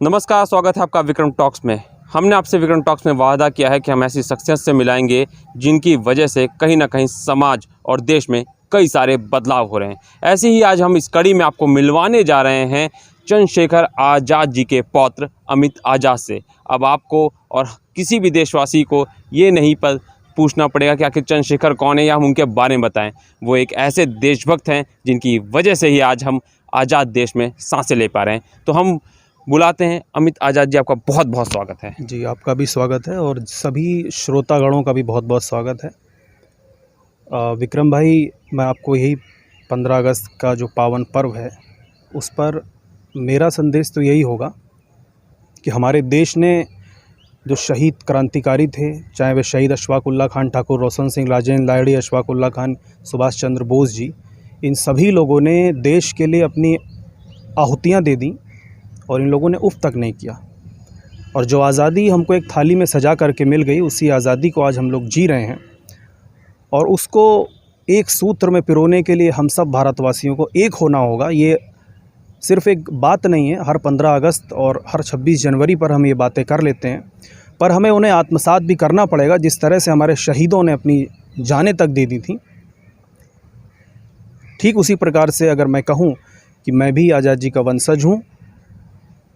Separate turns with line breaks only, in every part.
नमस्कार, स्वागत है आपका विक्रम टॉक्स में। हमने आपसे विक्रम टॉक्स में वादा किया है कि हम ऐसी शख्सियत से मिलाएंगे जिनकी वजह से कहीं ना कहीं समाज और देश में कई सारे बदलाव हो रहे हैं। ऐसे ही आज हम इस कड़ी में आपको मिलवाने जा रहे हैं चंद्रशेखर आज़ाद जी के पौत्र अमित आज़ाद से। अब आपको और किसी भी देशवासी को ये नहीं पूछना पड़ेगा कि आखिर चंद्रशेखर कौन है या हम उनके बारे में बताएं। वो एक ऐसे देशभक्त हैं जिनकी वजह से ही आज हम आज़ाद देश में सांसें ले पा रहे हैं। तो हम बुलाते हैं अमित आज़ाद जी, आपका बहुत बहुत स्वागत है।
जी, आपका भी स्वागत है और सभी श्रोतागणों का भी बहुत बहुत स्वागत है। विक्रम भाई, मैं आपको यही 15 अगस्त का जो पावन पर्व है उस पर मेरा संदेश तो यही होगा कि हमारे देश ने जो शहीद क्रांतिकारी थे, चाहे वे शहीद अशफाक उल्लाह खान ठाकुर, रोशन सिंह, राजेंद्र लाहिड़ी, अशफाक उल्लाह खान, सुभाष चंद्र बोस जी, इन सभी लोगों ने देश के लिए अपनी आहुतियाँ दे दी और इन लोगों ने उफ़ तक नहीं किया। और जो आज़ादी हमको एक थाली में सजा करके मिल गई, उसी आज़ादी को आज हम लोग जी रहे हैं और उसको एक सूत्र में पिरोने के लिए हम सब भारतवासियों को एक होना होगा। ये सिर्फ़ एक बात नहीं है, हर 15 अगस्त और हर 26 जनवरी पर हम ये बातें कर लेते हैं, पर हमें उन्हें आत्मसात भी करना पड़ेगा। जिस तरह से हमारे शहीदों ने अपनी जानें तक दे दी थी, ठीक उसी प्रकार से अगर मैं कहूँ कि मैं भी आज़ाद जी का वंशज हूँ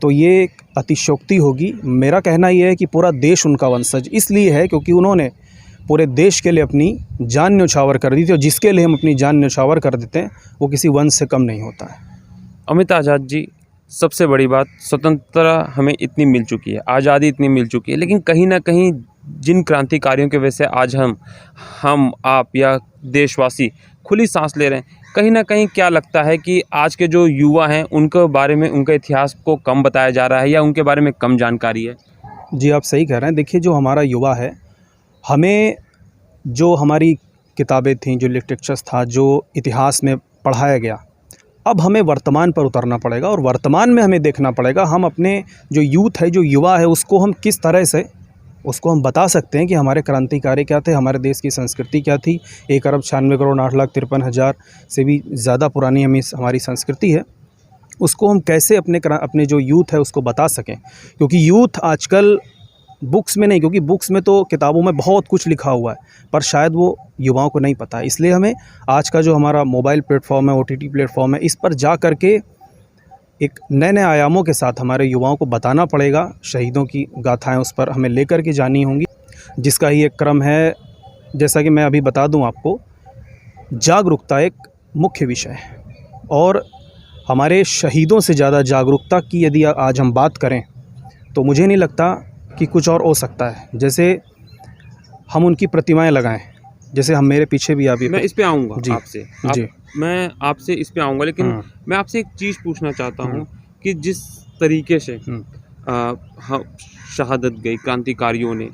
तो ये एक अतिशयोक्ति होगी। मेरा कहना ये है कि पूरा देश उनका वंशज इसलिए है क्योंकि उन्होंने पूरे देश के लिए अपनी जान न्यौछावर कर दी थी और जिसके लिए हम अपनी जान न्यौछावर कर देते हैं वो किसी वंश से कम नहीं होता है।
अमित आज़ाद जी, सबसे बड़ी बात, स्वतंत्रता हमें इतनी मिल चुकी है, आज़ादी इतनी मिल चुकी है, लेकिन कहीं ना कहीं जिन क्रांतिकारियों की वजह से आज हम आप या देशवासी खुली सांस ले रहे हैं, कहीं ना कहीं क्या लगता है कि आज के जो युवा हैं उनके बारे में, उनके इतिहास को कम बताया जा रहा है या उनके बारे में कम जानकारी है?
जी, आप सही कह रहे हैं। देखिए, जो हमारा युवा है, हमें जो हमारी किताबें थीं, जो लिटरेचर्स था, जो इतिहास में पढ़ाया गया, अब हमें वर्तमान पर उतरना पड़ेगा और वर्तमान में हमें देखना पड़ेगा हम अपने जो यूथ है, जो युवा है, उसको हम किस तरह से उसको हम बता सकते हैं कि हमारे क्रांतिकारी क्या थे, हमारे देश की संस्कृति क्या थी। 1 अरब 96 करोड़ 8,53,000 से भी ज़्यादा पुरानी हमारी संस्कृति है। उसको हम कैसे अपने जो यूथ है उसको बता सकें, क्योंकि यूथ आजकल बुक्स में नहीं, क्योंकि बुक्स में तो किताबों में बहुत कुछ लिखा हुआ है पर शायद वो युवाओं को नहीं पता है। इसलिए हमें आज का जो हमारा मोबाइल प्लेटफॉर्म है, OTT प्लेटफॉर्म है, इस पर जा कर के एक नए आयामों के साथ हमारे युवाओं को बताना पड़ेगा। शहीदों की गाथाएं उस पर हमें लेकर के जानी होंगी, जिसका ही एक क्रम है। जैसा कि मैं अभी बता दूं आपको, जागरूकता एक मुख्य विषय है और हमारे शहीदों से ज़्यादा जागरूकता की यदि आज हम बात करें तो मुझे नहीं लगता कि कुछ और हो सकता है। जैसे हम उनकी प्रतिमाएं लगाएं, जैसे हम मेरे पीछे भी अभी
मैं इस पे आऊँगा
जी
आपसे
जी
मैं आपसे इस पे आऊँगा, लेकिन मैं आपसे एक चीज़ पूछना चाहता हूँ कि जिस तरीके से शहादत गई क्रांतिकारियों ने,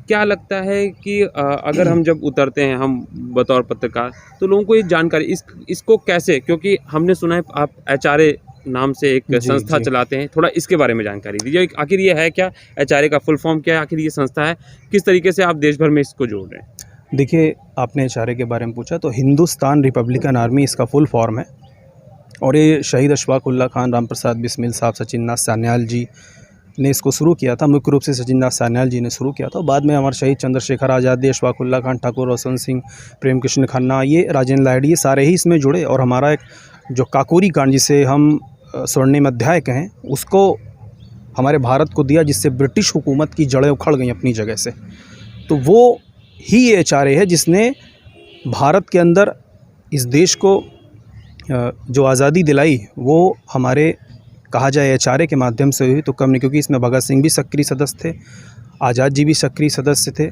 क्या लगता है कि अगर हम जब उतरते हैं हम बतौर पत्रकार, तो लोगों को ये जानकारी इसको कैसे, क्योंकि हमने सुना है आप HRA नाम से एक संस्था चलाते हैं, थोड़ा इसके बारे में जानकारी दीजिए। आखिर ये है क्या, HRA का फुल फॉर्म क्या है, आखिर ये संस्था है, किस तरीके से आप देश भर में इसको जोड़ रहे हैं?
देखिए, आपने HRA के बारे में पूछा तो हिंदुस्तान रिपब्लिकन आर्मी इसका फुल फॉर्म है और ये शहीद अशफाक उल्लाह खान, राम प्रसाद बिस्मिल साहब, सचिन नाथ सान्याल जी ने इसको शुरू किया था। मुख्य रूप से सचिन नाथ सान्याल जी ने शुरू किया था। बाद में हमारे शहीद चंद्रशेखर आज़ाद, अशफाक उल्लाह खान ठाकुर, रोशन सिंह, प्रेम कृष्ण खन्ना, ये राजेंद्र लाहिड़ी, ये सारे ही इसमें जुड़े और हमारा एक जो काकोरी कांड, जिसे हम स्वर्णिम अध्याय कहें, उसको हमारे भारत को दिया, जिससे ब्रिटिश हुकूमत की जड़ें उखड़ गई अपनी जगह से। तो वो ही ये HRA है जिसने भारत के अंदर इस देश को जो आज़ादी दिलाई, वो हमारे कहा जाए HRA के माध्यम से हुई तो कम नहीं, क्योंकि इसमें भगत सिंह भी सक्रिय सदस्य थे, आज़ाद जी भी सक्रिय सदस्य थे।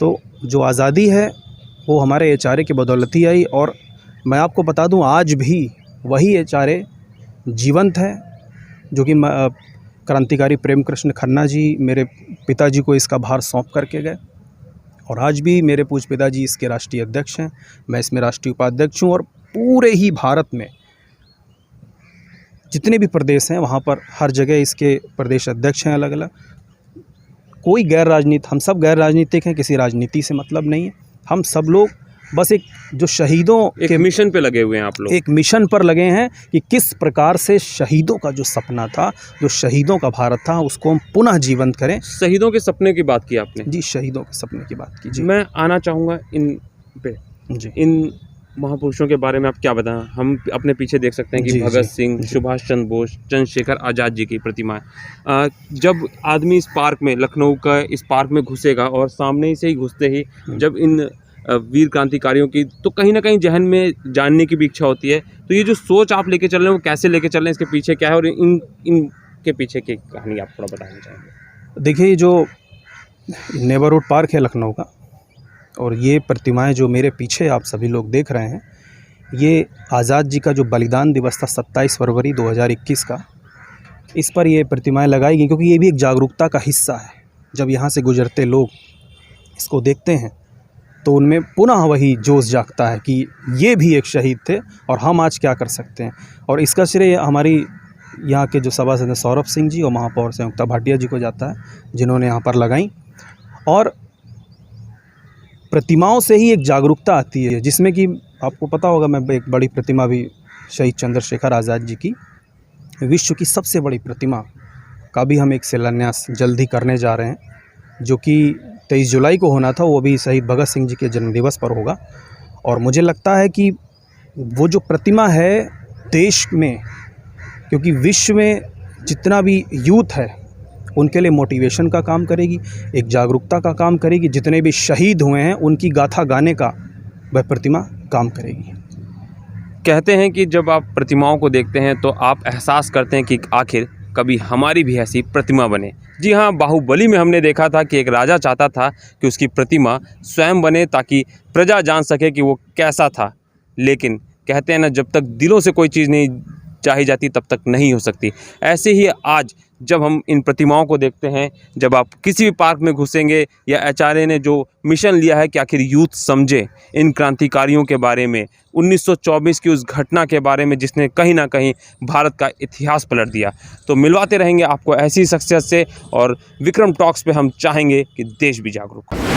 तो जो आज़ादी है वो हमारे HRA की बदौलत ही आई और मैं आपको बता दूं, आज भी वही HRA जीवंत है, जो कि क्रांतिकारी प्रेम कृष्ण खन्ना जी मेरे पिताजी को इसका भार सौंप करके गए और आज भी मेरे पूज्य पिताजी इसके राष्ट्रीय अध्यक्ष हैं, मैं इसमें राष्ट्रीय उपाध्यक्ष हूँ और पूरे ही भारत में जितने भी प्रदेश हैं वहाँ पर हर जगह इसके प्रदेश अध्यक्ष हैं अलग अलग। कोई हम सब गैर राजनीतिक हैं, किसी राजनीति से मतलब नहीं है। हम सब लोग बस एक जो शहीदों
एक
के
मिशन पे लगे हुए हैं आप लोग।
एक मिशन पर लगे हैं कि किस प्रकार से शहीदों का जो सपना था, जो शहीदों का भारत था, उसको हम पुनः जीवंत करें।
शहीदों के सपने की बात की आपने।
जी, शहीदों के सपने की बात की। जी
मैं आना चाहूँगा इन पे,
जी
इन महापुरुषों के बारे में आप क्या बताएं। हम अपने पीछे देख सकते हैं कि
जी,
भगत
जी,
सिंह,
जी।
सुभाष चंद्र बोस, चंद्रशेखर आज़ाद जी की प्रतिमाएं। जब आदमी इस पार्क में, लखनऊ का इस पार्क में घुसेगा और सामने ही से ही घुसते ही जब इन वीर क्रांतिकारियों की, तो कहीं ना कहीं जहन में जानने की भी इच्छा होती है। तो ये जो सोच आप लेके चल रहे हैं वो कैसे लेके चल रहे हैं, इसके पीछे क्या है, और इनके पीछे की कहानी आप थोड़ा बताना चाहेंगे।
देखिए, ये जो नेबरहुड पार्क है लखनऊ का, और ये प्रतिमाएं जो मेरे पीछे आप सभी लोग देख रहे हैं, ये आज़ाद जी का जो बलिदान दिवस था 27 फरवरी 2021 का, इस पर ये प्रतिमाएं लगाई गई क्योंकि ये भी एक जागरूकता का हिस्सा है। जब यहाँ से गुजरते लोग इसको देखते हैं तो उनमें पुनः वही जोश जागता है कि ये भी एक शहीद थे और हम आज क्या कर सकते हैं। और इसका श्रेय हमारी यहाँ के जो सभासद हैं सौरभ सिंह जी और महापौर संयुक्ता भाटिया जी को जाता है, जिन्होंने यहाँ पर लगाई। और प्रतिमाओं से ही एक जागरूकता आती है, जिसमें कि आपको पता होगा, मैं एक बड़ी प्रतिमा भी शहीद चंद्रशेखर आज़ाद जी की, विश्व की सबसे बड़ी प्रतिमा का भी हम एक शिलान्यास जल्द ही करने जा रहे हैं, जो कि 23 जुलाई को होना था, वो भी शहीद भगत सिंह जी के जन्मदिवस पर होगा। और मुझे लगता है कि वो जो प्रतिमा है देश में, क्योंकि विश्व में जितना भी यूथ है उनके लिए मोटिवेशन का काम करेगी, एक जागरूकता का काम करेगी। जितने भी शहीद हुए हैं उनकी गाथा गाने का वह प्रतिमा काम करेगी।
कहते हैं कि जब आप प्रतिमाओं को देखते हैं तो आप एहसास करते हैं कि आखिर कभी हमारी भी ऐसी प्रतिमा बने। जी हाँ, बाहुबली में हमने देखा था कि एक राजा चाहता था कि उसकी प्रतिमा स्वयं बने ताकि प्रजा जान सके कि वो कैसा था। लेकिन कहते हैं ना, जब तक दिलों से कोई चीज़ नहीं चाही जाती तब तक नहीं हो सकती। ऐसे ही आज जब हम इन प्रतिमाओं को देखते हैं, जब आप किसी भी पार्क में घुसेंगे, या एचआरए ने जो मिशन लिया है कि आखिर यूथ समझे इन क्रांतिकारियों के बारे में, 1924 की उस घटना के बारे में जिसने कहीं ना कहीं भारत का इतिहास पलट दिया, तो मिलवाते रहेंगे आपको ऐसी शख्सियत से। और विक्रम टॉक्स पे हम चाहेंगे कि देश भी जागरूक हो।